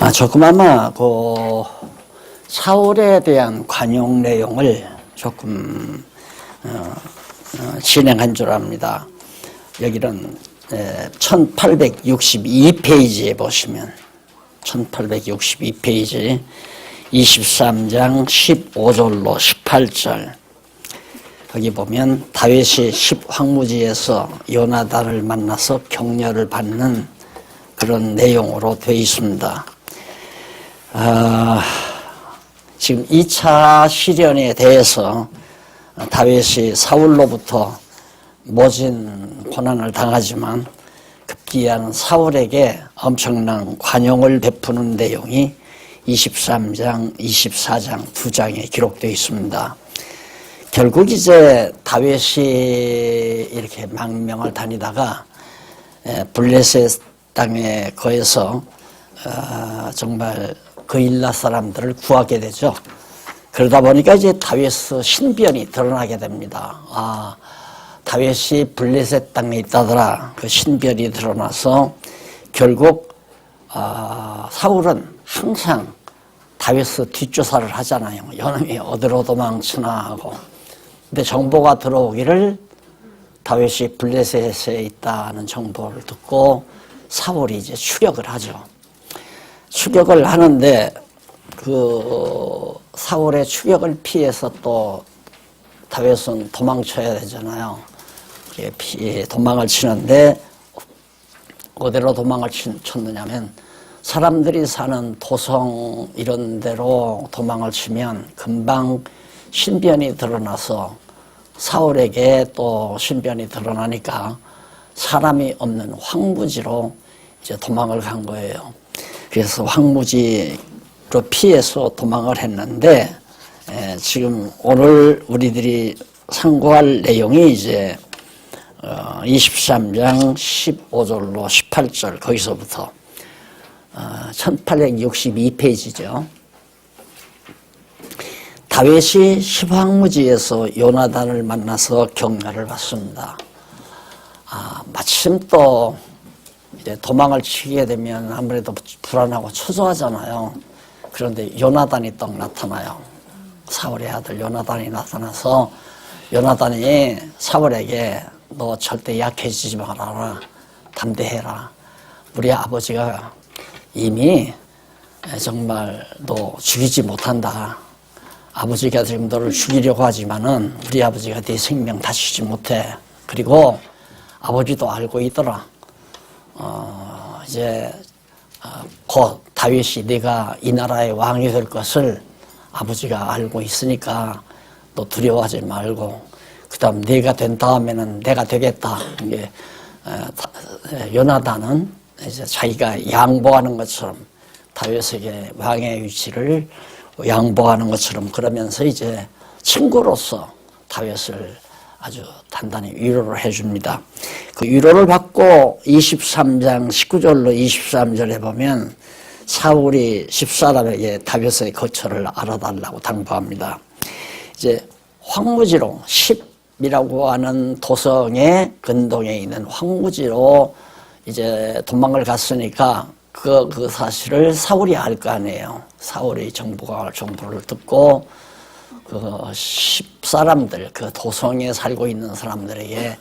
조금 아마 그 사울에 대한 관용 내용을 조금 진행한 줄 압니다. 여기는 1862페이지에 보시면 1862페이지 23장 15절로 18절 거기 보면 다윗이 십황무지에서 요나단을 만나서 격려를 받는 그런 내용으로 되어 있습니다. 지금 2차 시련에 대해서 다윗이 사울로부터 모진 고난을 당하지만 급기야는 사울에게 엄청난 관용을 베푸는 내용이 23장, 24장 두 장에 기록되어 있습니다. 결국 이제 다윗이 이렇게 망명을 다니다가 블레셋 땅에 거해서 정말 그일라 사람들을 구하게 되죠. 그러다 보니까 이제 다윗의 신변이 드러나게 됩니다. 다윗이 블레셋 땅에 있다더라. 그 신변이 드러나서 결국 사울은 항상 다윗의 뒷조사를 하잖아요. 이놈이 어디로 도망치나 하고. 근데 정보가 들어오기를 다윗이 블레셋에 있다는 정보를 듣고 사울이 이제 추격을 하죠. 추격을 하는데 그 사울의 추격을 피해서 또 다윗은 도망쳐야 되잖아요. 도망을 치는데 어디로 도망을 쳤느냐면 사람들이 사는 도성 이런 데로 도망을 치면 금방 신변이 드러나서 사울에게 또 신변이 드러나니까 사람이 없는 황무지로 이제 도망을 간 거예요. 그래서 황무지로 피해서 도망을 했는데 지금 오늘 우리들이 상고할 내용이 이제 23장 15절로 18절 거기서부터 1862페이지죠. 다윗이 십황무지에서 요나단을 만나서 격려를 받습니다. 마침 또 이제 도망을 치게 되면 아무래도 불안하고 초조하잖아요. 그런데 요나단이 또 나타나요. 사울의 아들 요나단이 나타나서 요나단이 사울에게 너 절대 약해지지 말아라. 담대해라. 우리 아버지가 이미 정말 너 죽이지 못한다. 아버지가 지금 너를 죽이려고 하지만은 우리 아버지가 네 생명 다치지 못해. 그리고 아버지도 알고 있더라. 이제 곧 다윗이 네가 이 나라의 왕이 될 것을 아버지가 알고 있으니까 너 두려워하지 말고 그다음 네가 된 다음에는 내가 되겠다. 이게 요나단은 이제 자기가 양보하는 것처럼 다윗에게 왕의 위치를 양보하는 것처럼 그러면서 이제 친구로서 다윗을 아주 단단히 위로를 해줍니다. 그 위로를 받고 23장 19절로 23절에 보면 사울이 십사람에게 다윗의 거처를 알아달라고 당부합니다. 이제 황무지로 십이라고 하는 도성의 근동에 있는 황무지로 이제 도망을 갔으니까 그 사실을 사울이 알 거 아니에요. 사울이 정보를 듣고 그 십사람들, 그 도성에 살고 있는 사람들에게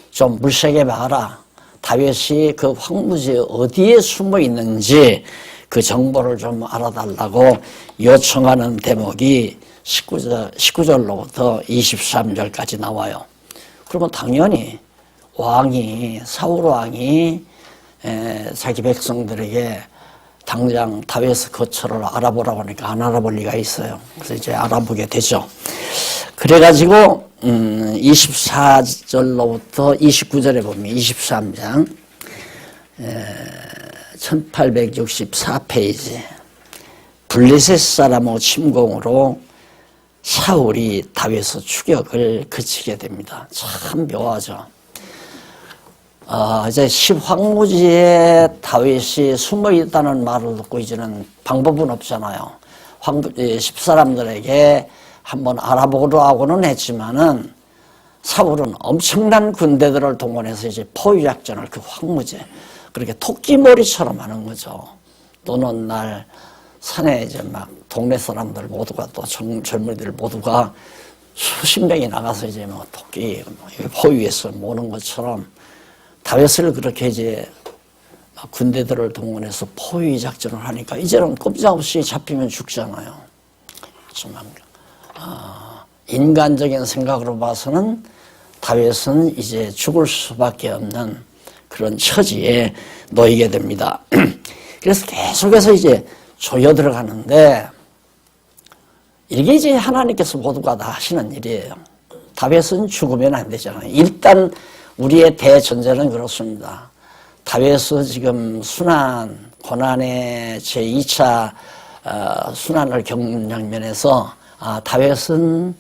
좀 물색해 봐라. 다윗이 그 황무지 어디에 숨어 있는지 그 정보를 좀 알아달라고 요청하는 대목이 19절로부터 23절까지 나와요. 그러면 당연히 사울 왕이 자기 백성들에게 당장 다윗의 거처를 알아보라고 하니까 안 알아볼 리가 있어요. 그래서 이제 알아보게 되죠. 그래가지고 24절로부터 29절에 보면 23장 1864페이지 블레셋 사람의 침공으로 사울이 다윗의 추격을 그치게 됩니다. 참 묘하죠. 이제 십황무지에 다윗이 숨어 있다는 말을 듣고 이제는 방법은 없잖아요. 십사람들에게 한번 알아보려고는 했지만은 사울은 엄청난 군대들을 동원해서 이제 포위작전을 그 황무지에 그렇게 토끼머리처럼 하는 거죠. 또는 날 산에 이제 막 동네 사람들 모두가 또 젊은이들 모두가 수십 명이 나가서 이제 뭐 토끼 포위해서 모는 것처럼 다윗을 그렇게 이제 군대들을 동원해서 포위 작전을 하니까 이제는 꼼짝없이 잡히면 죽잖아요. 정말 인간적인 생각으로 봐서는 다윗은 이제 죽을 수밖에 없는 그런 처지에 놓이게 됩니다. 그래서 계속해서 이제 조여 들어가는데 이게 이제 하나님께서 모두가 다 하시는 일이에요. 다윗은 죽으면 안 되잖아요. 일단 우리의 대전제는 그렇습니다. 다윗은 지금 순환, 고난의 제2차 순환을 겪는 장면에서 다윗은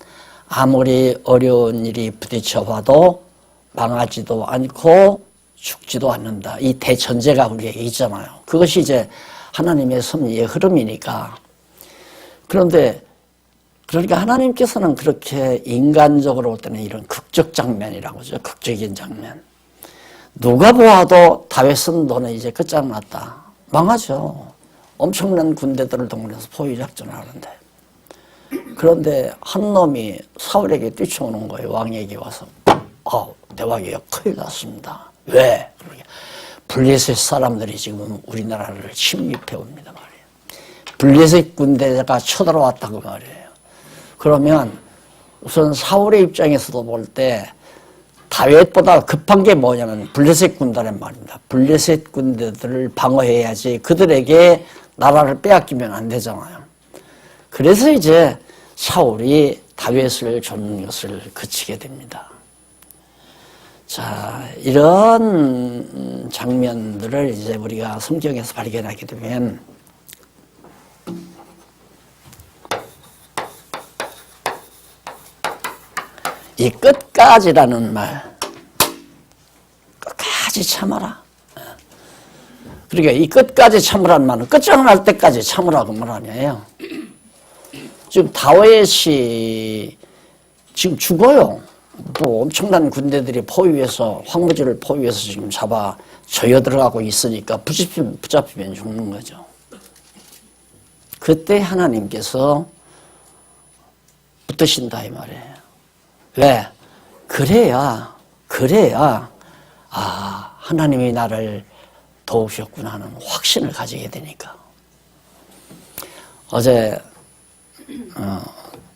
아무리 어려운 일이 부딪혀봐도 망하지도 않고 죽지도 않는다. 이 대전제가 우리에게 있잖아요. 그것이 이제 하나님의 섭리의 흐름이니까. 그런데 그러니까 하나님께서는 그렇게 인간적으로 볼 때는 이런 극적 장면이라고 하죠. 극적인 장면. 누가 보아도 다윗은 너는 이제 끝장났다. 망하죠. 엄청난 군대들을 동원해서 포위 작전을 하는데. 그런데 한 놈이 사울에게 뛰쳐오는 거예요. 왕에게 와서. 내 왕이요, 큰일 났습니다. 왜? 블레셋 사람들이 지금 우리나라를 침입해 옵니다 말이에요. 블레셋 군대가 쳐들어왔다고 말이에요. 그러면 우선 사울의 입장에서도 볼 때 다윗보다 급한 게 뭐냐면 블레셋 군단의 말입니다. 블레셋 군대들을 방어해야지 그들에게 나라를 빼앗기면 안 되잖아요. 그래서 이제 사울이 다윗을 쫓는 것을 그치게 됩니다. 자, 이런 장면들을 이제 우리가 성경에서 발견하게 되면 이 끝까지라는 말, 끝까지 참아라. 그러니까 이 끝까지 참으라는 말은 끝장날 때까지 참으라고 말하냐요. 지금 다윗이 지금 죽어요. 뭐 엄청난 군대들이 포위해서 황무지를 포위해서 지금 잡아 조여 들어가고 있으니까 붙잡히면 죽는 거죠. 그때 하나님께서 붙드신다 이 말이에요. 왜? 그래야 하나님이 나를 도우셨구나 하는 확신을 가지게 되니까. 어제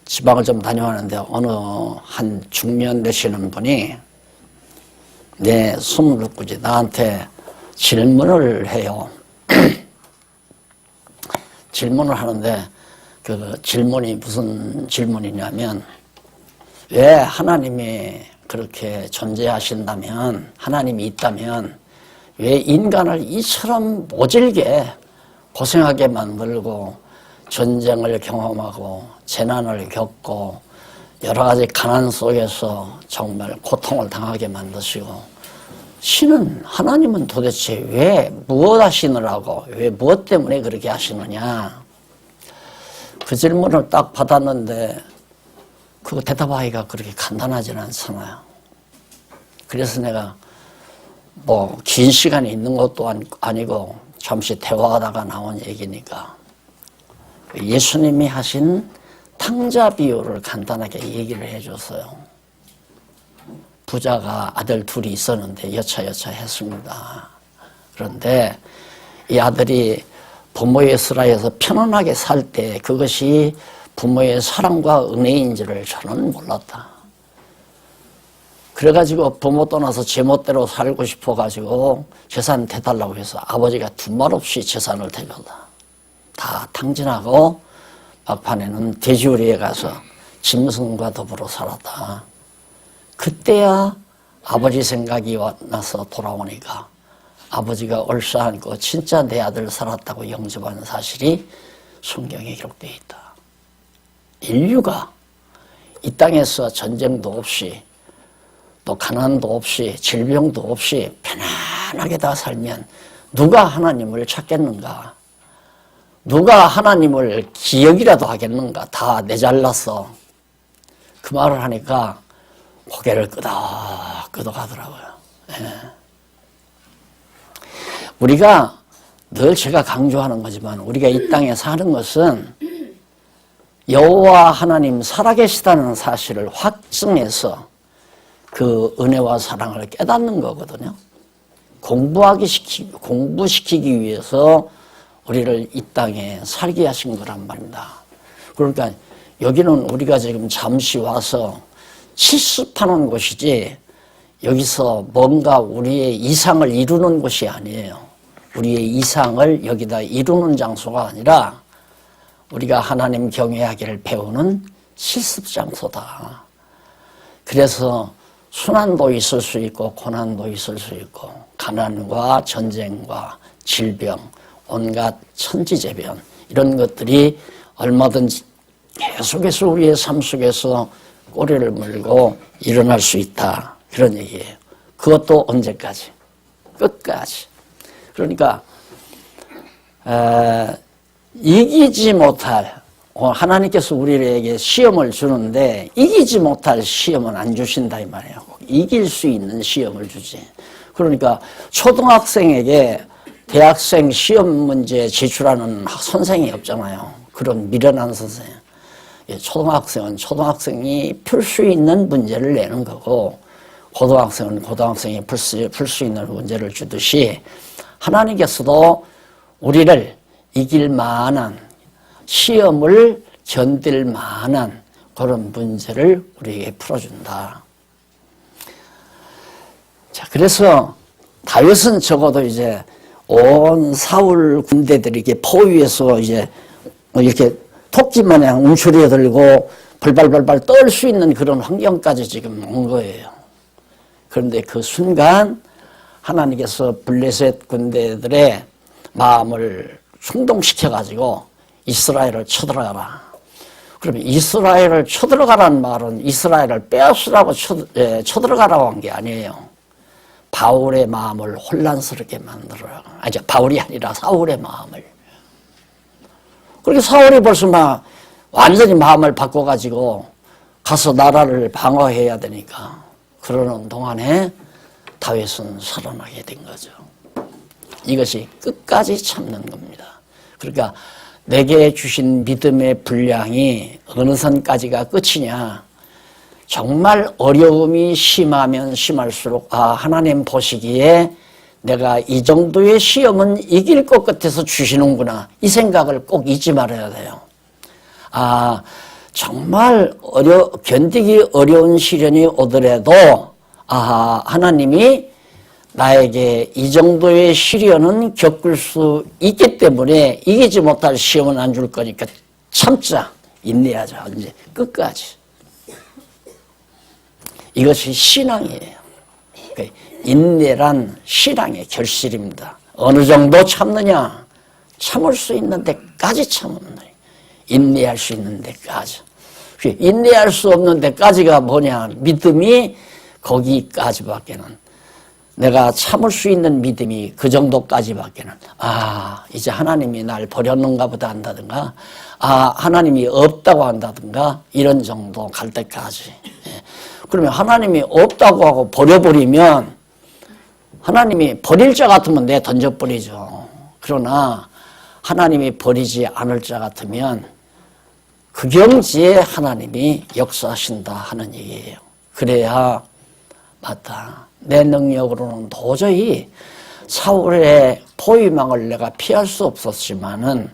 지방을 좀 다녀왔는데 어느 한 중년 되시는 분이 내 소문을 듣고 이제 나한테 질문을 해요. 질문을 하는데 그 질문이 무슨 질문이냐면 왜 하나님이 그렇게 존재하신다면 하나님이 있다면 왜 인간을 이처럼 모질게 고생하게 만들고 전쟁을 경험하고 재난을 겪고 여러 가지 가난 속에서 정말 고통을 당하게 만드시고 신은 하나님은 도대체 왜 무엇 하시느라고 왜 무엇 때문에 그렇게 하시느냐 그 질문을 딱 받았는데 그거 대답하기가 그렇게 간단하지는 않잖아요. 그래서 내가 뭐 긴 시간이 있는 것도 아니고 잠시 대화하다가 나온 얘기니까 예수님이 하신 탕자 비유를 간단하게 얘기를 해줬어요. 부자가 아들 둘이 있었는데 여차여차 했습니다. 그런데 이 아들이 부모의 슬하에서 편안하게 살 때 그것이 부모의 사랑과 은혜인지를 저는 몰랐다. 그래가지고 부모 떠나서 제멋대로 살고 싶어가지고 재산 대달라고 해서 아버지가 두말 없이 재산을 대줬다. 다 탕진하고 막판에는 돼지우리에 가서 짐승과 더불어 살았다. 그때야 아버지 생각이 나서 돌아오니까 아버지가 얼싸안고 진짜 내 아들 살았다고 영접하는 사실이 성경에 기록되어 있다. 인류가 이 땅에서 전쟁도 없이 또 가난도 없이 질병도 없이 편안하게 다 살면 누가 하나님을 찾겠는가? 누가 하나님을 기억이라도 하겠는가? 다 내잘라서 그 말을 하니까 고개를 끄덕끄덕 하더라고요. 예. 우리가 늘 제가 강조하는 거지만 우리가 이 땅에 사는 것은 여호와 하나님 살아계시다는 사실을 확증해서 그 은혜와 사랑을 깨닫는 거거든요. 공부시키기 위해서 우리를 이 땅에 살게 하신 거란 말입니다. 그러니까 여기는 우리가 지금 잠시 와서 실습하는 곳이지 여기서 뭔가 우리의 이상을 이루는 곳이 아니에요. 우리의 이상을 여기다 이루는 장소가 아니라 우리가 하나님 경외하기를 배우는 실습 장소다. 그래서 순환도 있을 수 있고 고난도 있을 수 있고 가난과 전쟁과 질병, 온갖 천지재변 이런 것들이 얼마든지 계속해서 우리의 삶 속에서 꼬리를 물고 일어날 수 있다. 그런 얘기예요. 그것도 언제까지? 끝까지. 그러니까 이기지 못할 하나님께서 우리에게 시험을 주는데 이기지 못할 시험은 안 주신다 이 말이에요. 이길 수 있는 시험을 주지. 그러니까 초등학생에게 대학생 시험 문제 제출하는 선생이 없잖아요. 그런 미련한 선생. 초등학생은 초등학생이 풀 수 있는 문제를 내는 거고 고등학생은 고등학생이 풀 수 있는 문제를 주듯이 하나님께서도 우리를 이길 만한 시험을 견딜 만한 그런 문제를 우리에게 풀어준다. 자, 그래서 다윗은 적어도 이제 온 사울 군대들이 이렇게 포위해서 이제 이렇게 토끼 마냥 움츠려 들고 발발발발 떨 수 있는 그런 환경까지 지금 온 거예요. 그런데 그 순간 하나님께서 블레셋 군대들의 마음을 충동시켜가지고 이스라엘을 쳐들어가라. 그러면 이스라엘을 쳐들어가라는 말은 이스라엘을 빼앗으라고 쳐들어가라고 한 게 아니에요. 바울의 마음을 혼란스럽게 만들어라. 아니, 바울이 아니라 사울의 마음을. 그렇게 사울이 벌써 막 완전히 마음을 바꿔가지고 가서 나라를 방어해야 되니까 그러는 동안에 다윗은 살아나게 된 거죠. 이것이 끝까지 참는 겁니다. 그러니까 내게 주신 믿음의 분량이 어느 선까지가 끝이냐. 정말 어려움이 심하면 심할수록 하나님 보시기에 내가 이 정도의 시험은 이길 것 같아서 주시는구나. 이 생각을 꼭 잊지 말아야 돼요. 정말 견디기 어려운 시련이 오더라도 하나님이 나에게 이 정도의 시련은 겪을 수 있기 때문에 이기지 못할 시험은 안 줄 거니까 참자, 인내하자, 이제 끝까지. 이것이 신앙이에요. 인내란 신앙의 결실입니다. 어느 정도 참느냐? 참을 수 있는 데까지 참는 거예요. 인내할 수 있는 데까지. 인내할 수 없는 데까지가 뭐냐? 믿음이 거기까지밖에는. 내가 참을 수 있는 믿음이 그 정도까지밖에는 이제 하나님이 날 버렸는가 보다 한다든가 하나님이 없다고 한다든가 이런 정도 갈 때까지. 그러면 하나님이 없다고 하고 버려버리면 하나님이 버릴 자 같으면 내 던져버리죠. 그러나 하나님이 버리지 않을 자 같으면 그 경지에 하나님이 역사하신다 하는 얘기예요. 그래야 맞다. 내 능력으로는 도저히 사울의 포위망을 내가 피할 수 없었지만은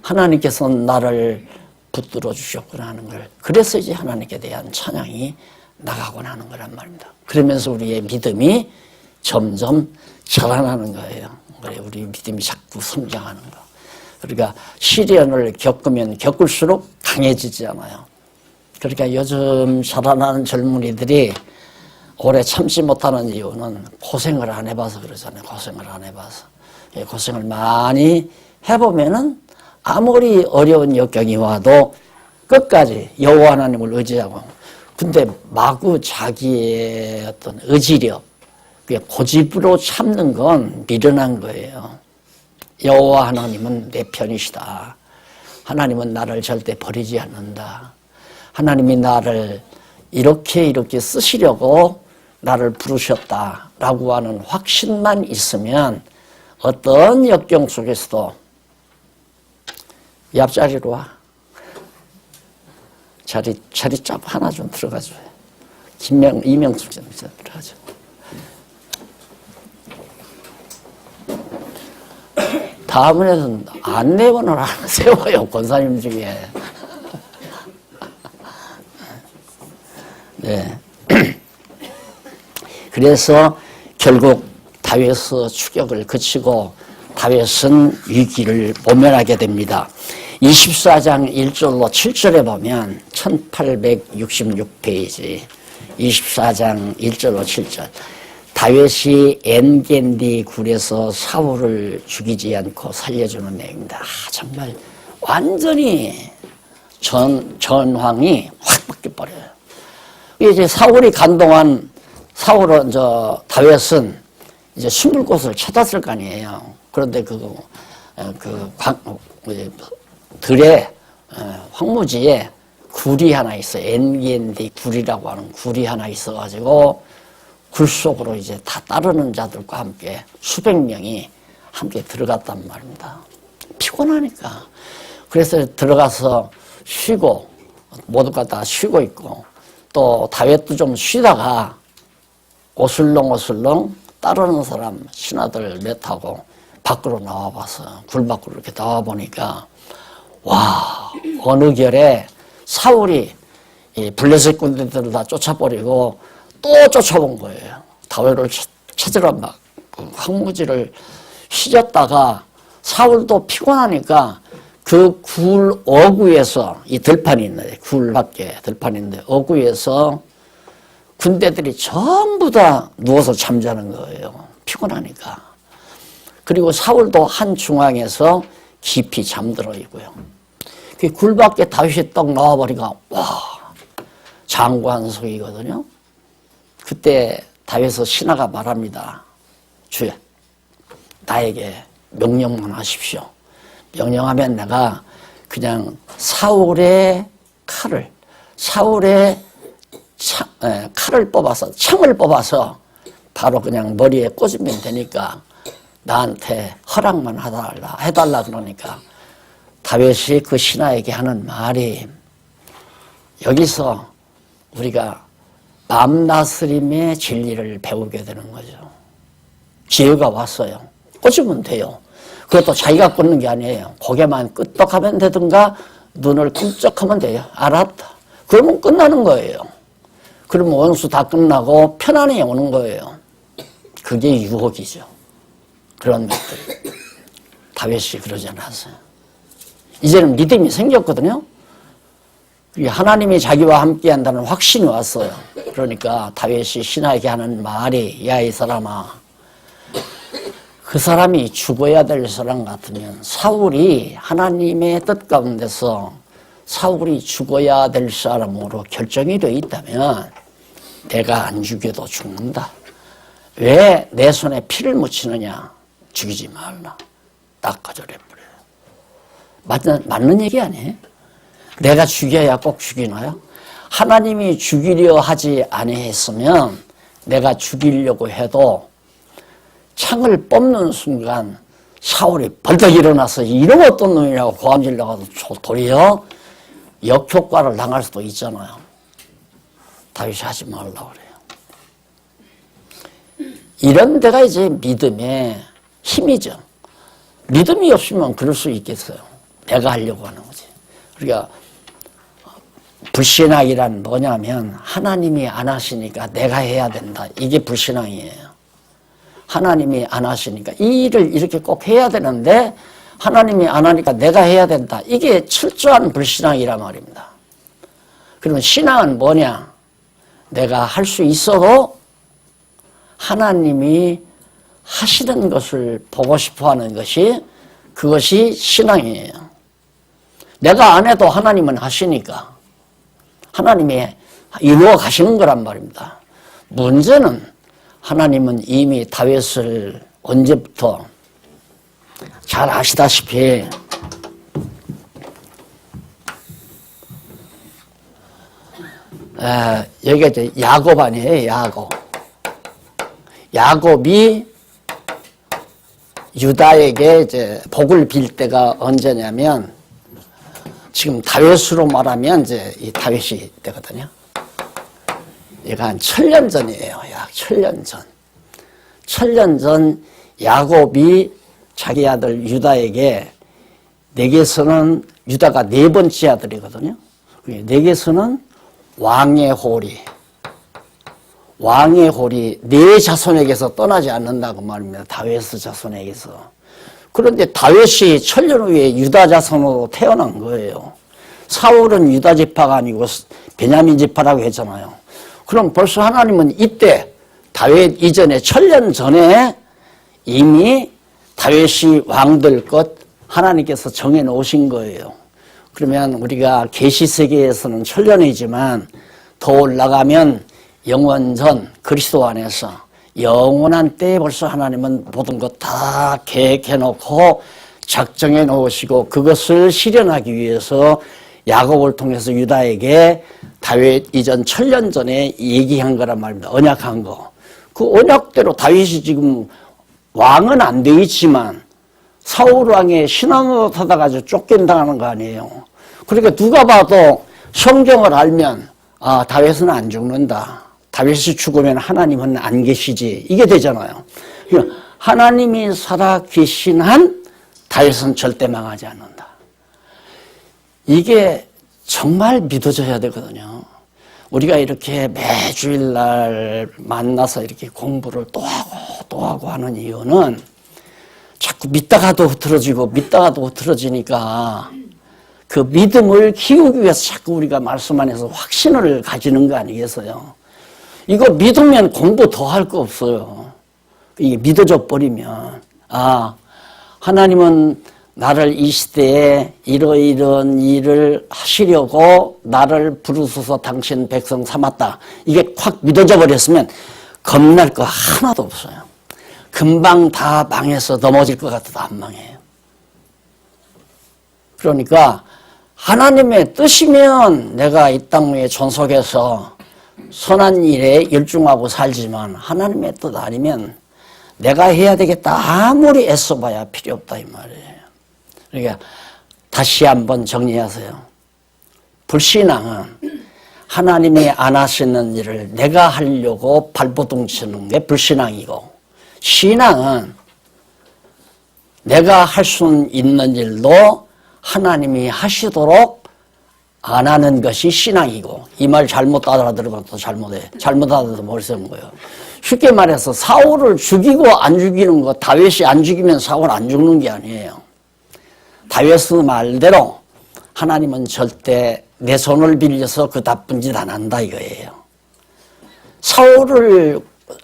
하나님께서는 나를 붙들어 주셨구나 하는 걸. 그래서 이제 하나님께 대한 찬양이 나가곤 하는 거란 말입니다. 그러면서 우리의 믿음이 점점 자라나는 거예요. 우리 믿음이 자꾸 성장하는 거. 그러니까 시련을 겪으면 겪을수록 강해지지 않아요. 그러니까 요즘 자라나는 젊은이들이 오래 참지 못하는 이유는 고생을 안 해봐서 그러잖아요. 고생을 안 해봐서. 고생을 많이 해보면은 아무리 어려운 역경이 와도 끝까지 여호와 하나님을 의지하고. 근데 마구 자기의 어떤 의지력, 고집으로 참는 건 미련한 거예요. 여호와 하나님은 내 편이시다. 하나님은 나를 절대 버리지 않는다. 하나님이 나를 이렇게 쓰시려고 나를 부르셨다라고 하는 확신만 있으면 어떤 역경 속에서도 옆자리로 와. 자리 짭 하나 좀 들어가줘요. 이명숙 좀 들어가줘. 다음에는 안내원을 하나 세워요, 권사님 중에. 네. 그래서 결국 다윗의 추격을 그치고 다윗은 위기를 모면하게 됩니다. 24장 1절로 7절에 보면 1866페이지 24장 1절로 7절 다윗이 엔겐디 굴에서 사울을 죽이지 않고 살려주는 내용입니다. 정말 완전히 전황이 확 바뀌어버려요. 이제 사울이 간 동안 다윗은 이제 숨을 곳을 찾았을 거 아니에요. 그런데 들에 황무지에 굴이 하나 있어요. 엔겐디 굴이라고 하는 굴이 하나 있어가지고 굴 속으로 이제 다 따르는 자들과 함께 수백 명이 함께 들어갔단 말입니다. 피곤하니까. 그래서 들어가서 쉬고 모두가 다 쉬고 있고 또 다윗도 좀 쉬다가 오슬렁오슬렁 따르는 사람 신하들 몇하고 밖으로 나와봐서 굴 밖으로 이렇게 나와보니까 와 어느 결에 사울이 이 블레셋 군대들을 다 쫓아버리고 또 쫓아온 거예요. 다윗을 찾으러 막 황무지를 휘졌다가 사울도 피곤하니까 그 굴 어구에서 이 들판이 있는데 굴 밖에 들판이 있는데 어구에서 군대들이 전부 다 누워서 잠자는 거예요. 피곤하니까. 그리고 사울도 한 중앙에서 깊이 잠들어 있고요. 그 굴 밖에 다윗이 떡 나와버리니까 와 장관석이거든요. 그때 다윗의 신하가 말합니다. 주여 나에게 명령만 하십시오. 명령하면 내가 그냥 사울의 칼을 창을 뽑아서 바로 그냥 머리에 꽂으면 되니까 나한테 허락만 해달라 그러니까 다윗이 그 신하에게 하는 말이 여기서 우리가 밤나스림의 진리를 배우게 되는 거죠. 기회가 왔어요. 꽂으면 돼요. 그것도 자기가 꽂는 게 아니에요. 고개만 끄떡하면 되든가 눈을 끔쩍하면 돼요. 알았다. 그러면 끝나는 거예요. 그러면 원수 다 끝나고 편안히 오는 거예요. 그게 유혹이죠. 그런 것들. 다윗이 그러지 않았어요. 이제는 믿음이 생겼거든요. 하나님이 자기와 함께 한다는 확신이 왔어요. 그러니까 다윗이 신하에게 하는 말이 야 이 사람아 그 사람이 죽어야 될 사람 같으면 사울이 하나님의 뜻 가운데서 사울이 죽어야 될 사람으로 결정이 되어 있다면 내가 안 죽여도 죽는다. 왜 내 손에 피를 묻히느냐. 죽이지 말라. 딱 거절해버려요. 맞는 얘기 아니에요? 내가 죽여야 꼭 죽이나요? 하나님이 죽이려 하지 아니했으면 내가 죽이려고 해도 창을 뽑는 순간 사울이 벌떡 일어나서 이런 어떤 놈이라고 고함질러가도 도리어 역효과를 당할 수도 있잖아요. 다윗이 하지 말라고 그래요. 이런 데가 이제 믿음의 힘이죠. 믿음이 없으면 그럴 수 있겠어요. 내가 하려고 하는 거지. 그러니까 불신앙이란 뭐냐면 하나님이 안 하시니까 내가 해야 된다. 이게 불신앙이에요. 하나님이 안 하시니까 이 일을 이렇게 꼭 해야 되는데 하나님이 안 하니까 내가 해야 된다. 이게 철저한 불신앙이란 말입니다. 그러면 신앙은 뭐냐? 내가 할 수 있어도 하나님이 하시는 것을 보고 싶어하는 것이 그것이 신앙이에요. 내가 안 해도 하나님은 하시니까 하나님이 이루어 가시는 거란 말입니다. 문제는 하나님은 이미 다윗을 언제부터 잘 아시다시피 여기가 이제 야곱 아니에요. 야곱. 야곱이 유다에게 이제 복을 빌 때가 언제냐면 지금 다윗으로 말하면 이제 이 다윗이 때거든요. 얘가 한 1000년 전이에요. 약 1000년 전. 1000년 전 야곱이 자기 아들 유다에게 내게서는 유다가 네 번째 아들이거든요. 내게서는 왕의 홀이 네 자손에게서 떠나지 않는다고 말입니다. 다윗의 자손에게서. 그런데 다윗이 1000년 후에 유다 자손으로 태어난 거예요. 사울은 유다 지파가 아니고 베냐민 지파라고 했잖아요. 그럼 벌써 하나님은 이때 다윗 이전에 1000년 전에 이미 다윗이 왕될 것 하나님께서 정해 놓으신 거예요. 그러면 우리가 계시세계에서는 1000년이지만 더 올라가면 영원전 그리스도 안에서 영원한 때에 벌써 하나님은 모든 것 다 계획해 놓고 작정해 놓으시고 그것을 실현하기 위해서 야곱을 통해서 유다에게 다윗 이전 1000년 전에 얘기한 거란 말입니다. 언약한 거. 그 언약대로 다윗이 지금 왕은 안 돼 있지만 사울 왕의 신앙을 타다가지고 쫓긴다는 거 아니에요. 그러니까 누가 봐도 성경을 알면 아, 다윗은 안 죽는다. 다윗이 죽으면 하나님은 안 계시지. 이게 되잖아요. 하나님이 살아 계신 한 다윗은 절대 망하지 않는다. 이게 정말 믿어져야 되거든요. 우리가 이렇게 매주일 날 만나서 이렇게 공부를 또 하고 하는 이유는 자꾸 믿다가도 흐트러지니까 그 믿음을 키우기 위해서 자꾸 우리가 말씀 안에서 확신을 가지는 거 아니겠어요? 이거 믿으면 공부 더 할 거 없어요. 이게 믿어져 버리면 아, 하나님은 나를 이 시대에 이러이러한 일을 하시려고 나를 부르셔서 당신 백성 삼았다. 이게 확 믿어져 버렸으면 겁날 거 하나도 없어요. 금방 다 망해서 넘어질 것 같아도 안 망해요. 그러니까 하나님의 뜻이면 내가 이 땅 위에 존속해서 선한 일에 열중하고 살지만 하나님의 뜻 아니면 내가 해야 되겠다 아무리 애써봐야 필요 없다 이 말이에요. 그러니까 다시 한번 정리하세요. 불신앙은 하나님이 안 하시는 일을 내가 하려고 발버둥 치는 게 불신앙이고, 신앙은 내가 할 수 있는 일도 하나님이 하시도록 안 하는 것이 신앙이고, 이 말 잘못 알아들으면 또 잘못해. 잘못 알아들어서 머리 쓰는 거예요. 쉽게 말해서 사울을 죽이고 안 죽이는 거, 다윗이 안 죽이면 사울 안 죽는 게 아니에요. 다윗의 말대로 하나님은 절대 내 손을 빌려서 그 나쁜 짓 안 한다 이거예요. 사울을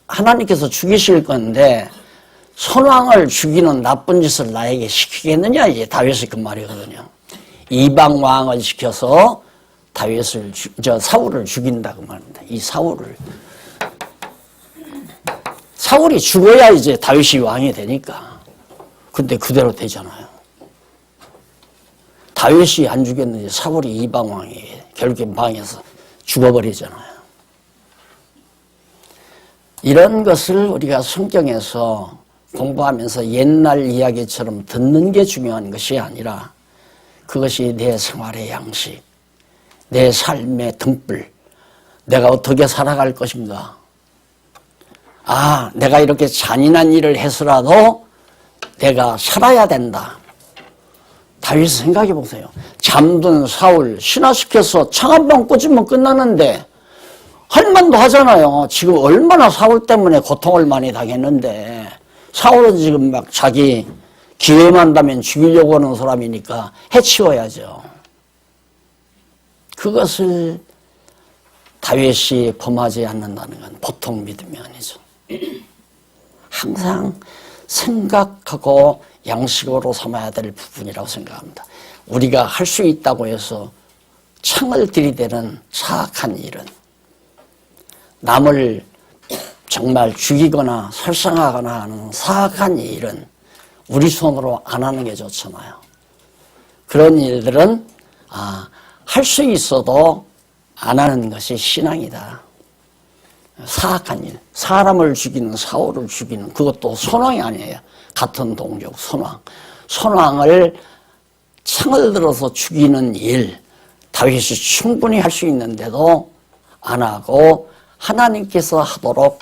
하나님께서 죽이실 건데 선왕을 죽이는 나쁜 짓을 나에게 시키겠느냐, 이제 다윗의 그 말이거든요. 이방 왕을 시켜서 사울을 죽인다고 말합니다. 이 사울이 죽어야 이제 다윗이 왕이 되니까. 근데 그대로 되잖아요. 다윗이 안 죽였는데 사울이 이방 왕이 결국에 망해서 죽어버리잖아요. 이런 것을 우리가 성경에서 공부하면서 옛날 이야기처럼 듣는 게 중요한 것이 아니라 그것이 내 생활의 양식, 내 삶의 등불, 내가 어떻게 살아갈 것인가. 아, 내가 이렇게 잔인한 일을 해서라도 내가 살아야 된다. 다윗 생각해 보세요. 잠든 사울 신화시켜서 창 한 방 꽂으면 끝나는데 할 만도 하잖아요. 지금 얼마나 사울 때문에 고통을 많이 당했는데, 사울은 지금 막 자기 기회만 다면 죽이려고 하는 사람이니까 해치워야죠. 그것을 다윗이 범하지 않는다는 건 보통 믿음이 아니죠. 항상 생각하고 양식으로 삼아야 될 부분이라고 생각합니다. 우리가 할 수 있다고 해서 창을 들이대는 사악한 일은, 남을 정말 죽이거나 살상하거나 하는 사악한 일은 우리 손으로 안 하는 게 좋잖아요. 그런 일들은 할 수 있어도 안 하는 것이 신앙이다. 사악한 일, 사람을 죽이는, 사울을 죽이는, 그것도 선왕이 아니에요. 같은 동족 선왕. 선왕을 창을 들어서 죽이는 일, 다윗이 충분히 할 수 있는데도 안 하고 하나님께서 하도록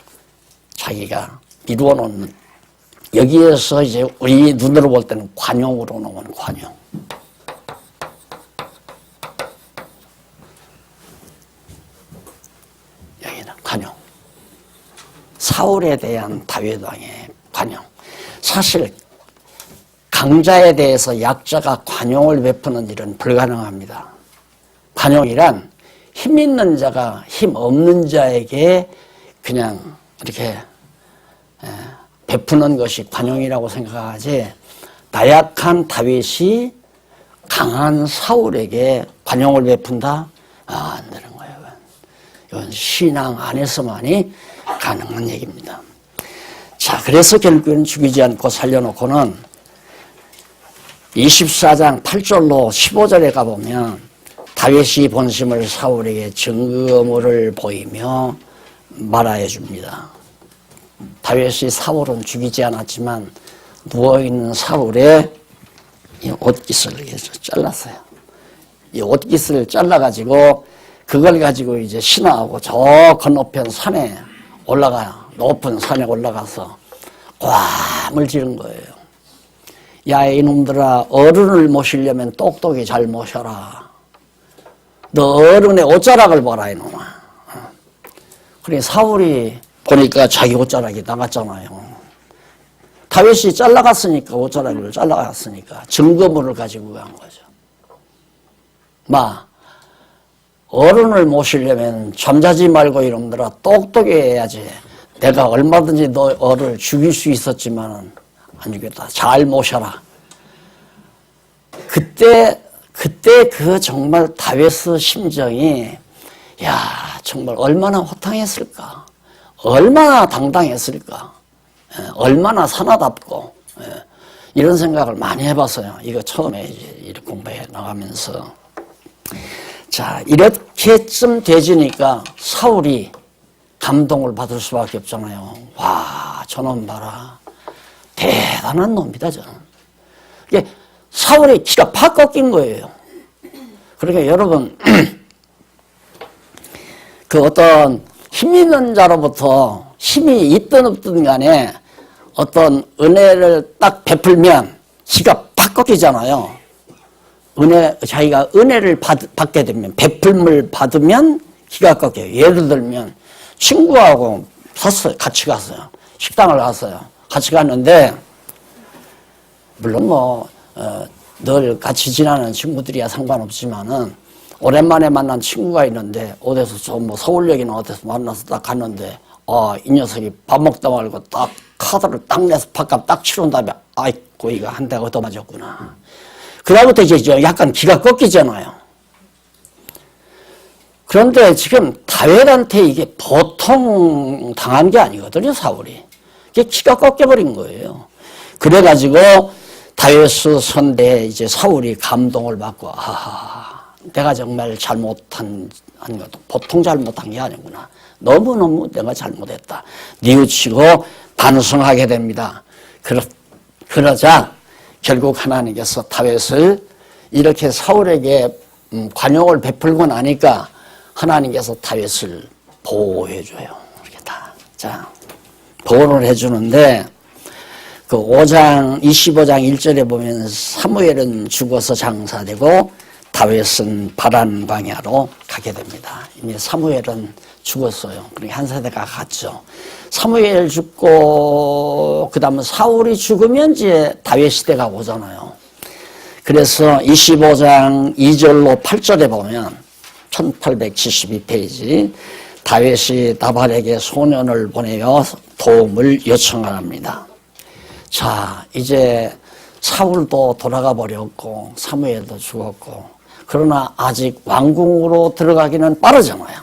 자기가 이루어 놓는, 여기에서 이제 우리 눈으로 볼 때는 관용으로 놓은 관용. 여기는 관용. 사울에 대한 다윗 왕의 관용. 사실 강자에 대해서 약자가 관용을 베푸는 일은 불가능합니다. 관용이란 힘 있는 자가 힘 없는 자에게 그냥 이렇게 베푸는 것이 관용이라고 생각하지, 나약한 다윗이 강한 사울에게 관용을 베푼다? 안 되는 거예요. 이건 신앙 안에서만이 가능한 얘기입니다. 자, 그래서 결국은 죽이지 않고 살려놓고는 24장 8절로 15절에 가보면 다윗이 본심을 사울에게 증거물을 보이며 말하여 줍니다. 다윗이 사울은 죽이지 않았지만 누워있는 사울의 이 옷깃을 잘랐어요. 이 옷깃을 잘라가지고 그걸 가지고 이제 신하하고 저 건너편 산에 올라가요. 높은 산에 올라가서 꽝을 지른 거예요. 야, 이놈들아, 어른을 모시려면 똑똑히 잘 모셔라. 너 어른의 옷자락을 봐라, 이놈아. 그래, 사울이 보니까 자기 옷자락이 나갔잖아요. 다윗이 잘라갔으니까, 옷자락을 잘라갔으니까 증거물을 가지고 간 거죠. 어른을 모시려면 잠자지 말고 이놈들아 똑똑히 해야지. 내가 얼마든지 너 어를 죽일 수 있었지만 안 죽였다. 잘 모셔라. 그때 그 정말 다윗의 심정이, 야, 정말 얼마나 호탕했을까, 얼마나 당당했을까, 얼마나 사나답고, 이런 생각을 많이 해봤어요. 이거 처음에 이제 이렇게 공부해 나가면서. 자, 이렇게쯤 되지니까 사울이 감동을 받을 수밖에 없잖아요. 와, 저놈 봐라. 대단한 놈이다, 저는. 이게 사울의 기가 팍 꺾인 거예요. 그러니까 여러분, 그 어떤 힘 있는 자로부터 힘이 있든 없든 간에 어떤 은혜를 딱 베풀면 기가 팍 꺾이잖아요. 자기가 은혜를 받게 되면, 베풀물 받으면 기가 꺾여요. 예를 들면, 친구하고 샀어요. 같이 갔어요. 식당을 갔어요. 같이 갔는데, 물론 늘 같이 지나는 친구들이야 상관없지만은, 오랜만에 만난 친구가 있는데, 어디서 서울역이나 어디서 만나서 딱 갔는데, 이 녀석이 밥 먹다 말고 딱 카드를 딱 내서 밥값 딱 치른 다음에, 아이고, 이거 한 대가 더 맞았구나. 그다음부터 이제 약간 기가 꺾이잖아요. 그런데 지금 다윗한테 이게 보통 당한 게 아니거든요, 사울이. 이게 기가 꺾여버린 거예요. 그래가지고 다윗의 선대에 이제 사울이 감동을 받고, 내가 정말 잘못한 것도 보통 잘못한 게 아니구나. 너무너무 내가 잘못했다. 뉘우치고 반성하게 됩니다. 그러자 결국 하나님께서 다윗을 이렇게 사울에게 관용을 베풀고 나니까 하나님께서 다윗을 보호해줘요. 이렇게 다. 자, 보호를 해주는데, 그 25장 1절에 보면 사무엘은 죽어서 장사되고 다윗은 바란 광야로 가게 됩니다. 이미 사무엘은 죽었어요. 그러니까 한 세대가 갔죠. 사무엘 죽고 그다음에 사울이 죽으면 이제 다윗 시대가 오잖아요. 그래서 25장 2절로 8절에 보면 1872페이지 다윗이 나발에게 소년을 보내어 도움을 요청합니다. 자, 이제 사울도 돌아가 버렸고 사무엘도 죽었고, 그러나 아직 왕궁으로 들어가기는 빠르잖아요.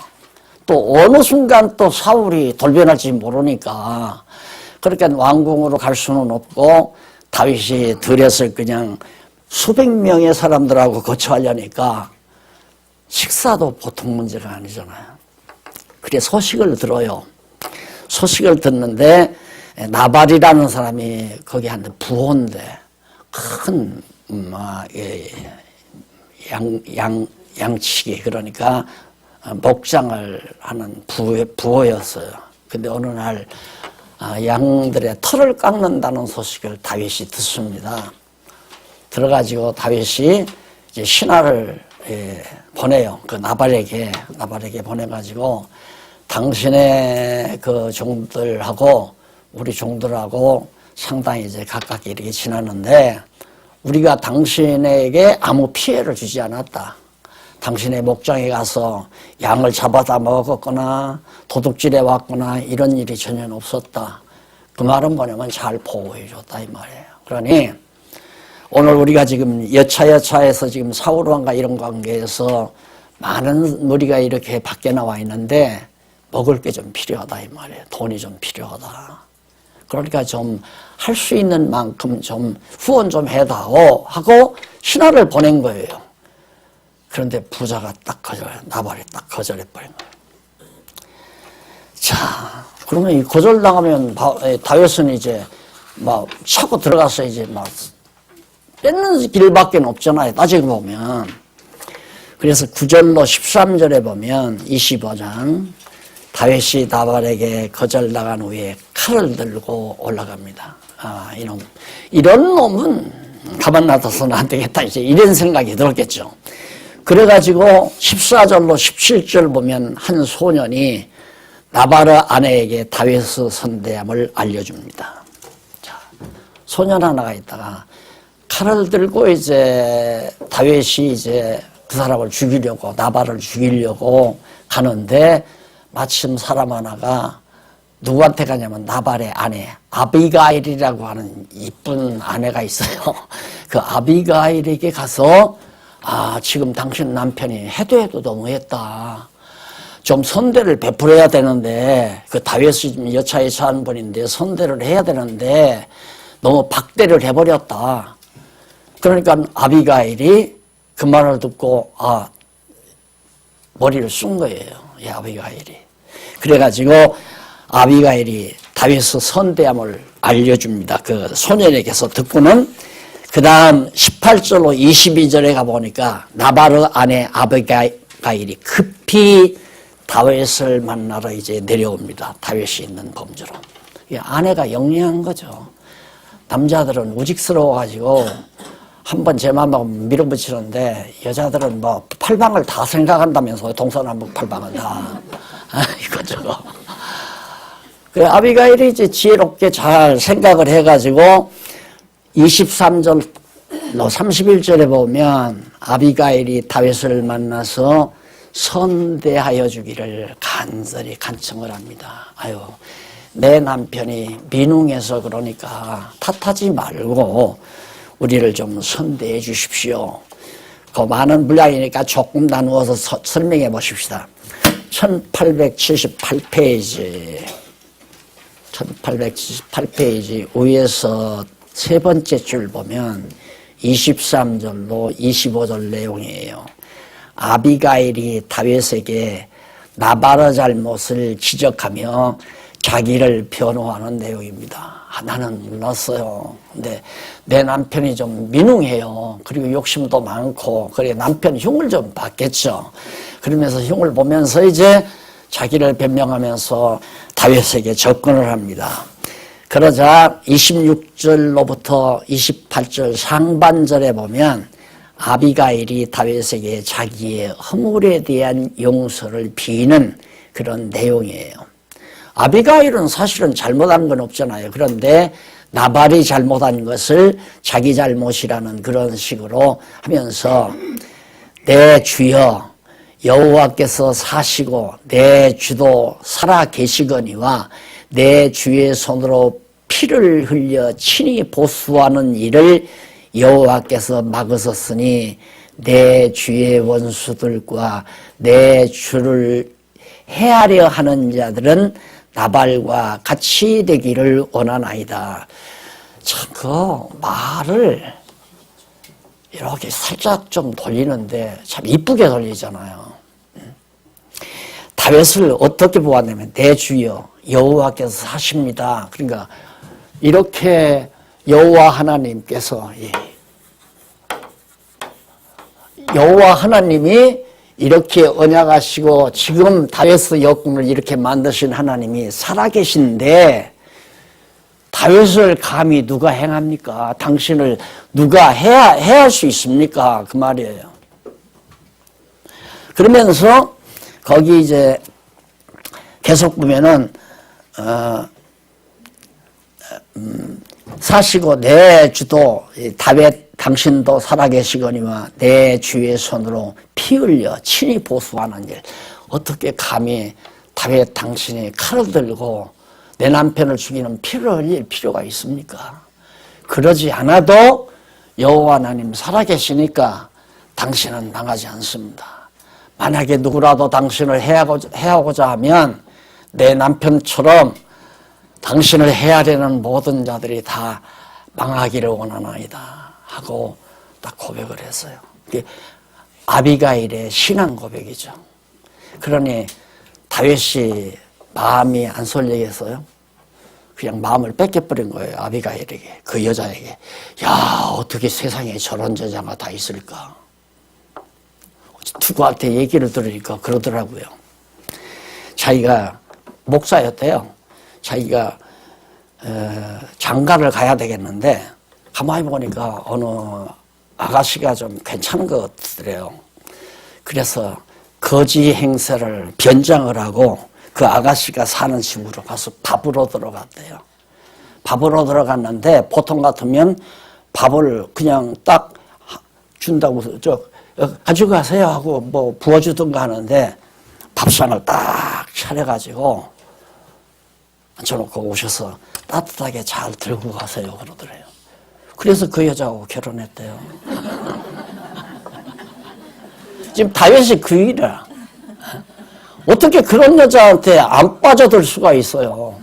또 어느 순간 또 사울이 돌변할지 모르니까, 그러니까 왕궁으로 갈 수는 없고 다윗이 들에서 그냥 수백 명의 사람들하고 거처하려니까 식사도 보통 문제가 아니잖아요. 그래 소식을 들어요. 소식을 듣는데 나발이라는 사람이 거기 한 부호인데 큰 양치기 그러니까 목장을 하는 부호였어요. 근데 어느 날 양들의 털을 깎는다는 소식을 다윗이 듣습니다. 들어가지고 다윗이 이제 신하를 보내요. 그 나발에게 보내가지고 당신의 그 종들하고 우리 종들하고 상당히 이제 가깝게 이렇게 지났는데 우리가 당신에게 아무 피해를 주지 않았다. 당신의 목장에 가서 양을 잡아다 먹었거나 도둑질해 왔거나 이런 일이 전혀 없었다. 그 말은 뭐냐면 잘 보호해 줬다 이 말이에요. 그러니 오늘 우리가 지금 여차여차해서 지금 사울왕과 이런 관계에서 많은 무리가 이렇게 밖에 나와 있는데 먹을 게 좀 필요하다 이 말이에요. 돈이 좀 필요하다. 그러니까 좀 할 수 있는 만큼 좀 후원 좀 해다오 하고 신하를 보낸 거예요. 그런데 부자가 나발이 딱 거절해버린 거예요. 자, 그러면 이 거절당하면 다윗은 이제 막 차고 들어가서 이제 막 뺏는 길밖에 없잖아요. 따지고 보면. 그래서 9절로 13절에 보면 25장 다윗이 나발에게 거절당한 후에 칼을 들고 올라갑니다. 이런 놈은 가만 놔둬서는 안 되겠다. 이제 이런 생각이 들었겠죠. 그래가지고 14절로 17절 보면 한 소년이 나발의 아내에게 다윗의 선대함을 알려줍니다. 자, 소년 하나가 있다가 칼을 들고 이제 다윗이 이제 그 사람을 죽이려고 나발을 죽이려고 가는데 마침 사람 하나가 누구한테 가냐면 나발의 아내 아비가일이라고 하는 이쁜 아내가 있어요. 그 아비가일에게 가서 지금 당신 남편이 해도 너무했다. 좀 선대를 베풀어야 되는데 그 다윗이 지금 여차여차한 분인데 선대를 해야 되는데 너무 박대를 해버렸다. 그러니까 아비가일이 그 말을 듣고 머리를 쓴 거예요. 이 아비가일이. 그래가지고 아비가일이 다윗의 선대함을 알려줍니다. 그 소년에게서 듣고는 그 다음 18절로 22절에 가보니까 나발의 아내 아비가일이 급히 다윗을 만나러 이제 내려옵니다. 다윗이 있는 범주로. 아내가 영리한 거죠. 남자들은 우직스러워가지고 한번 제 맘하고 밀어붙이는데 여자들은 뭐 팔방을 다 생각한다면서 동서남북 팔방을 다 이거저거. 그 아비가일이 이제 지혜롭게 잘 생각을 해가지고 23절로 31절에 보면 아비가일이 다윗을 만나서 선대하여 주기를 간절히 간청을 합니다. 내 남편이 민웅해서 그러니까 탓하지 말고 우리를 좀 선대해 주십시오. 그 많은 분량이니까 조금 나누어서 설명해 보십시다. 1878페이지 위에서 세 번째 줄 보면 23절로 25절 내용이에요. 아비가일이 다윗에게 나발의 잘못을 지적하며 자기를 변호하는 내용입니다. 나는 몰랐어요. 근데 내 남편이 좀 민웅해요. 그리고 욕심도 많고, 그래 남편 흉을 좀 받겠죠. 그러면서 흉을 보면서 이제 자기를 변명하면서 다윗에게 접근을 합니다. 그러자 26절로부터 28절 상반절에 보면 아비가일이 다윗에게 자기의 허물에 대한 용서를 비는 그런 내용이에요. 아비가일은 사실은 잘못한 건 없잖아요. 그런데 나발이 잘못한 것을 자기 잘못이라는 그런 식으로 하면서 내 주여 여호와께서 사시고 내 주도 살아 계시거니와 내 주의 손으로 피를 흘려 친히 보수하는 일을 여호와께서 막으셨으니 내 주의 원수들과 내 주를 해하려 하는 자들은 나발과 같이 되기를 원하나이다. 참, 그 말을 이렇게 살짝 좀 돌리는데 참 이쁘게 돌리잖아요. 다윗을 어떻게 보았냐면 내 주여 여호와께서 사십니다. 그러니까 이렇게 여호와 하나님께서 여호와 하나님이 이렇게 언약하시고 지금 다윗의 여군을 이렇게 만드신 하나님이 살아계신데 다윗을 감히 누가 행합니까? 당신을 누가 해할 수 있습니까? 그 말이에요. 그러면서 거기 이제 계속 보면은 사시고 내 주도 다윗 당신도 살아계시거니와 내 주의 손으로 피 흘려 친히 보수하는 일. 어떻게 감히 다윗 당신이 칼을 들고 내 남편을 죽이는 피를 흘릴 필요가 있습니까? 그러지 않아도 여호와 하나님 살아계시니까 당신은 당하지 않습니다. 만약에 누구라도 당신을 해하고자 하면 내 남편처럼 당신을 해하려는 모든 자들이 다 망하기를 원하나이다 하고 딱 고백을 했어요. 이게 아비가일의 신앙 고백이죠. 그러니 다윗이 마음이 안 솔리겠어요? 그냥 마음을 뺏겨버린 거예요. 아비가일에게, 그 여자에게. 야, 어떻게 세상에 저런 여자가 다 있을까? 누구한테 얘기를 들으니까 그러더라고요. 자기가 목사였대요. 자기가 장가를 가야 되겠는데 가만히 보니까 어느 아가씨가 좀 괜찮은 것 같더래요. 그래서 거지 행세를 변장을 하고 그 아가씨가 사는 집으로 가서 밥으로 들어갔대요. 밥으로 들어갔는데 보통 같으면 밥을 그냥 딱 준다고 가져가세요 하고 뭐 부어주든가 하는데 밥상을 딱 차려가지고 앉혀놓고 오셔서 따뜻하게 잘 들고 가세요 그러더래요. 그래서 그 여자하고 결혼했대요. 지금 다윗이 그 일이야. 어떻게 그런 여자한테 안 빠져들 수가 있어요.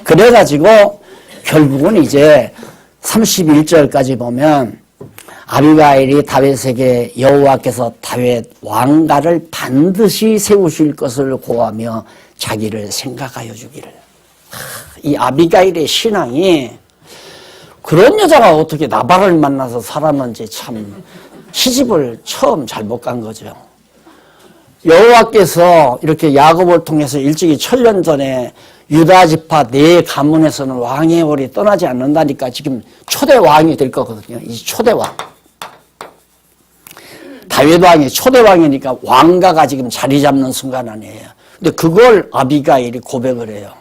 그래가지고 결국은 이제 31절까지 보면 아비가일이 다윗에게 여호와께서 다윗 왕가를 반드시 세우실 것을 고하며 자기를 생각하여 주기를. 이 아비가일의 신앙이 그런 여자가 어떻게 나발을 만나서 살았는지 참 시집을 처음 잘못 간 거죠. 여호와께서 이렇게 야곱을 통해서 일찍이 1000년 전에 유다 지파 네 가문에서는 왕의 월이 떠나지 않는다니까 지금 초대 왕이 될 거거든요. 이 초대 왕. 다윗 왕이 초대 왕이니까 왕가가 지금 자리 잡는 순간 아니에요. 근데 그걸 아비가일이 고백을 해요.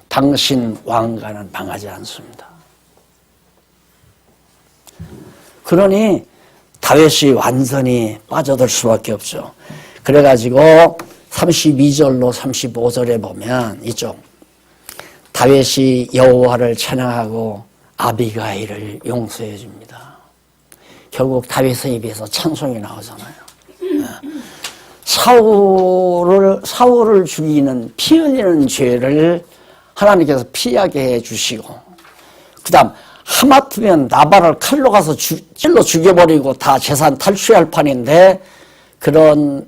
당신 왕가는 망하지 않습니다. 그러니 다윗이 완전히 빠져들 수밖에 없죠. 그래가지고 32절로 35절에 보면 이쪽 다윗이 여호와를 찬양하고 아비가일을 용서해 줍니다. 결국 다윗의 입에서 찬송이 나오잖아요. 사울을 죽이는 피 흘리는 죄를 하나님께서 피하게 해 주시고 그 다음 하마터면 나발을 칼로 가서 찔러 죽여버리고 다 재산 탈취할 판인데 그런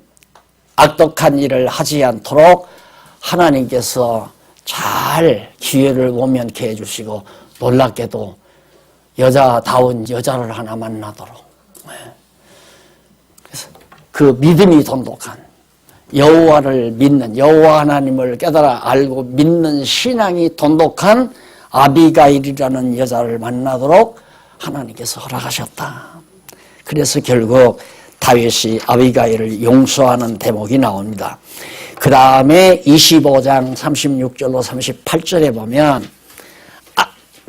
악독한 일을 하지 않도록 하나님께서 잘 기회를 모면케 해주시고 놀랍게도 여자다운 여자를 하나 만나도록 그래서 그 믿음이 돈독한 여호와를 믿는 여호와 하나님을 깨달아 알고 믿는 신앙이 돈독한 아비가일이라는 여자를 만나도록 하나님께서 허락하셨다. 그래서 결국 다윗이 아비가일을 용서하는 대목이 나옵니다. 그 다음에 25장 36절로 38절에 보면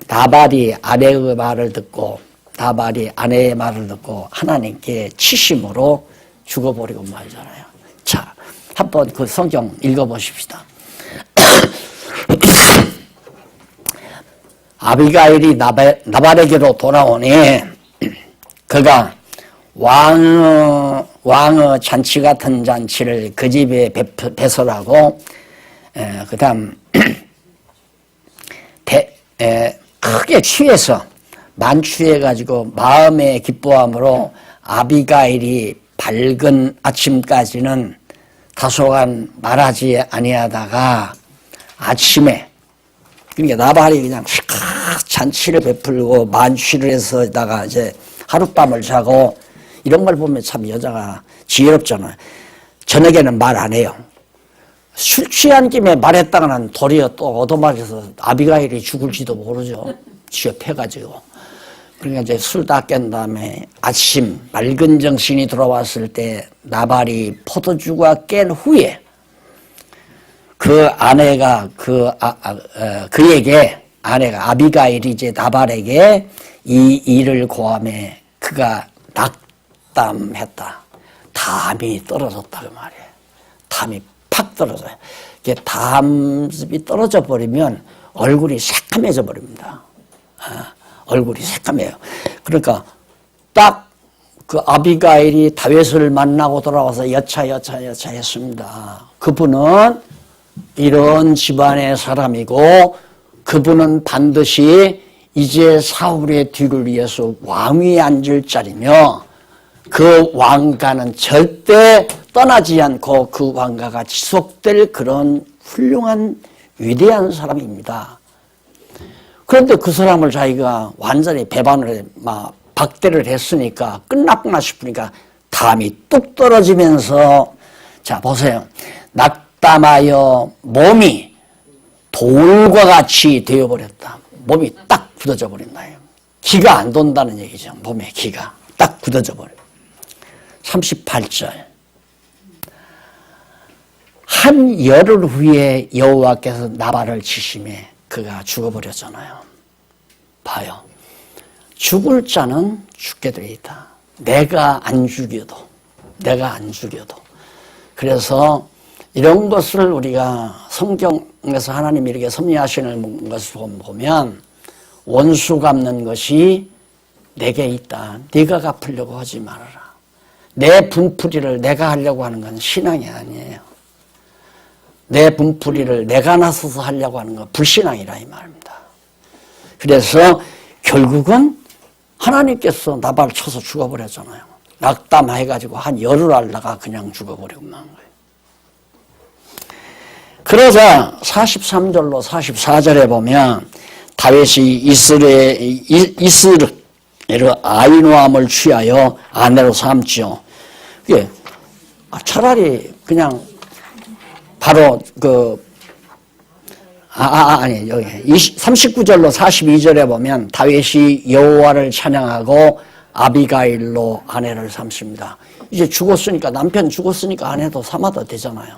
나발이 아내의 말을 듣고 하나님께 치심으로 죽어버리고 말잖아요. 자, 한번 그 성경 읽어보십시다. 아비가일이 나발에게로 돌아오니 그가 왕의 잔치 같은 잔치를 그 집에 배설하고 그 다음 크게 취해서 만취해가지고 마음의 기뻐함으로 아비가일이 밝은 아침까지는 다소간 말하지 아니하다가 아침에, 그러니까 나발이 그냥 잔치를 베풀고 만취를 해서다가 이제 하룻밤을 자고, 이런 걸 보면 참 여자가 지혜롭잖아요. 저녁에는 말 안 해요. 술 취한 김에 말했다가는 도리어 또 얻어맞아서 아비가일이 죽을지도 모르죠. 취업해가지고. 그러니까 이제 술 다 깬 다음에 아침 맑은 정신이 돌아왔을 때 나발이 포도주가 깬 후에 그 아내가 그에게, 아내가 아비가일이 이제 나발에게 이 일을 고함해 그가 낙담했다. 담이 떨어졌다 그 말이에요. 담이 팍 떨어져요. 이게 담이 떨어져 버리면 얼굴이 새카매져 버립니다. 얼굴이 새까매요. 그러니까 딱 그 아비가일이 다윗을 만나고 돌아와서 여차 했습니다. 그분은 이런 집안의 사람이고 그분은 반드시 이제 사울의 뒤를 위해서 왕위에 앉을 자리며 그 왕가는 절대 떠나지 않고 그 왕가가 지속될 그런 훌륭한 위대한 사람입니다. 그런데 그 사람을 자기가 완전히 배반을 막 박대를 했으니까 끝났구나 싶으니까 담이 뚝 떨어지면서, 자 보세요, 낙담하여 몸이 돌과 같이 되어버렸다. 몸이 딱 굳어져 버린다. 기가 안 돈다는 얘기죠. 몸에 기가 딱 굳어져 버려. 38절. 한 열흘 후에 여호와께서 나발을 치심에 그가 죽어버렸잖아요. 봐요. 죽을 자는 죽게 되어 있다. 내가 안 죽여도. 그래서 이런 것을 우리가 성경에서 하나님이 이렇게 섭리하시는 것을 보면 원수 갚는 것이 내게 있다. 네가 갚으려고 하지 말아라. 내 분풀이를 내가 하려고 하는 건 신앙이 아니에요. 내 분풀이를 내가 나서서 하려고 하는 건 불신앙이라 이 말입니다. 그래서 결국은 하나님께서 나발을 쳐서 죽어버렸잖아요. 낙담해가지고 한 열흘 알다가 그냥 죽어버리고 만 거예요. 그러자 43절로 44절에 보면 다윗이 이스라엘 아히노암을 취하여 아내로 삼지요. 이게 차라리 그냥 바로 아니 여기 39절로 42절에 보면 다윗이 여호와를 찬양하고 아비가일로 아내를 삼습니다. 이제 죽었으니까, 남편 죽었으니까 아내도 삼아도 되잖아요.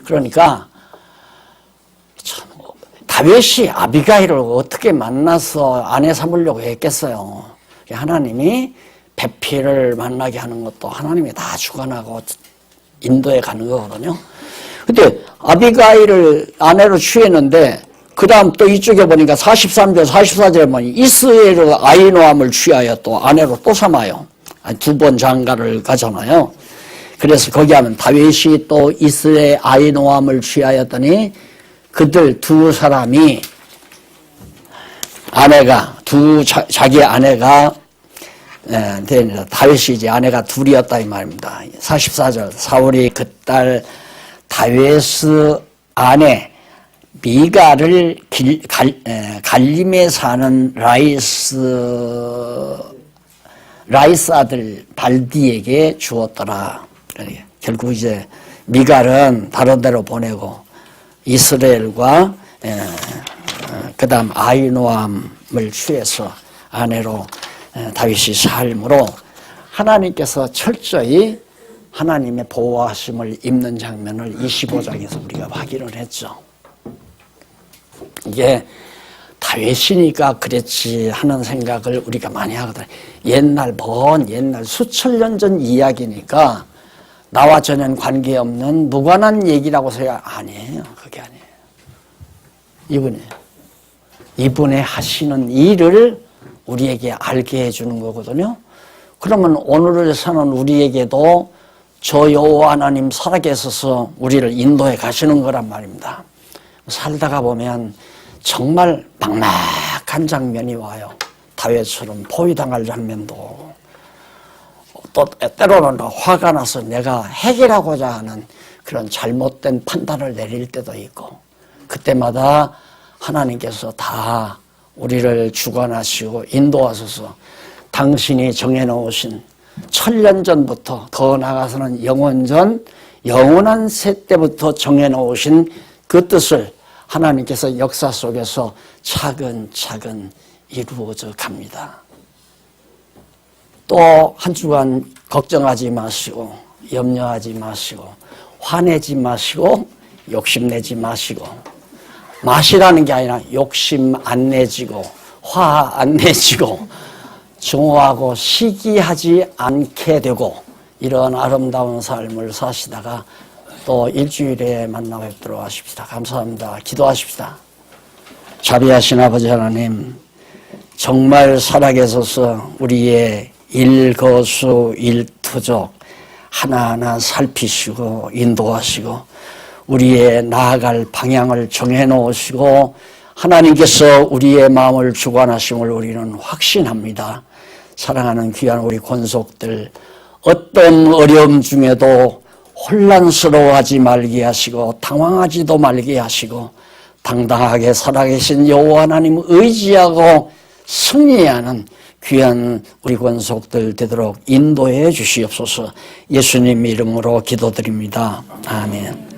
그러니까 참 다윗이 아비가일을 어떻게 만나서 아내 삼으려고 했겠어요. 하나님이 배필을 만나게 하는 것도 하나님이 다 주관하고 인도에 가는 거거든요. 근데 아비가일을 아내로 취했는데 그 다음 또 이쪽에 보니까 43절 44절에 보니 이스라엘 아히노암을 취하여 또 아내로 또 삼아요. 두 번 장가를 가잖아요. 그래서 거기 하면 다윗이 또 이스라엘 아히노암을 취하였더니 그들 두 사람이 자기 아내가 다윗이 이제 아내가 둘이었다 이 말입니다. 44절 사울이 그 딸 다윗의 아내 미갈을 갈림에 사는 라이스 아들 발디에게 주었더라. 결국 이제 미갈은 다른 데로 보내고 이스라엘과 그 다음 아히노암을 취해서 아내로 다윗이 삶으로 하나님께서 철저히 하나님의 보호하심을 입는 장면을 25장에서 우리가 확인을 했죠. 이게 다윗이니까 그랬지 하는 생각을 우리가 많이 하거든요. 옛날 수천 년 전 이야기니까 나와 전혀 관계없는 무관한 얘기라고 생각 아니에요. 그게 아니에요. 이분의 하시는 일을 우리에게 알게 해주는 거거든요. 그러면 오늘을 사는 우리에게도 저 여호와 하나님 살아계셔서 우리를 인도해 가시는 거란 말입니다. 살다가 보면 정말 막막한 장면이 와요. 다윗처럼 포위당할 장면도 또 때로는 화가 나서 내가 해결하고자 하는 그런 잘못된 판단을 내릴 때도 있고, 그때마다 하나님께서 다 우리를 주관하시고 인도하셔서 당신이 정해놓으신 천년 전부터, 더 나아가서는 영원전 영원한 새 때부터 정해놓으신 그 뜻을 하나님께서 역사 속에서 차근차근 이루어져 갑니다. 또 한 주간 걱정하지 마시고 염려하지 마시고 화내지 마시고 욕심내지 마시고, 마시라는 게 아니라 욕심 안 내지고 화 안 내지고 증오하고 시기하지 않게 되고, 이런 아름다운 삶을 사시다가 또 일주일에 만나 뵙도록 하십시다. 감사합니다. 기도하십시다. 자비하신 아버지 하나님, 정말 살아계셔서 우리의 일거수일투족 하나하나 살피시고 인도하시고 우리의 나아갈 방향을 정해놓으시고 하나님께서 우리의 마음을 주관하심을 우리는 확신합니다. 사랑하는 귀한 우리 권속들, 어떤 어려움 중에도 혼란스러워하지 말게 하시고 당황하지도 말게 하시고 당당하게 살아계신 여호와 하나님 의지하고 승리하는 귀한 우리 권속들 되도록 인도해 주시옵소서. 예수님 이름으로 기도드립니다. 아멘.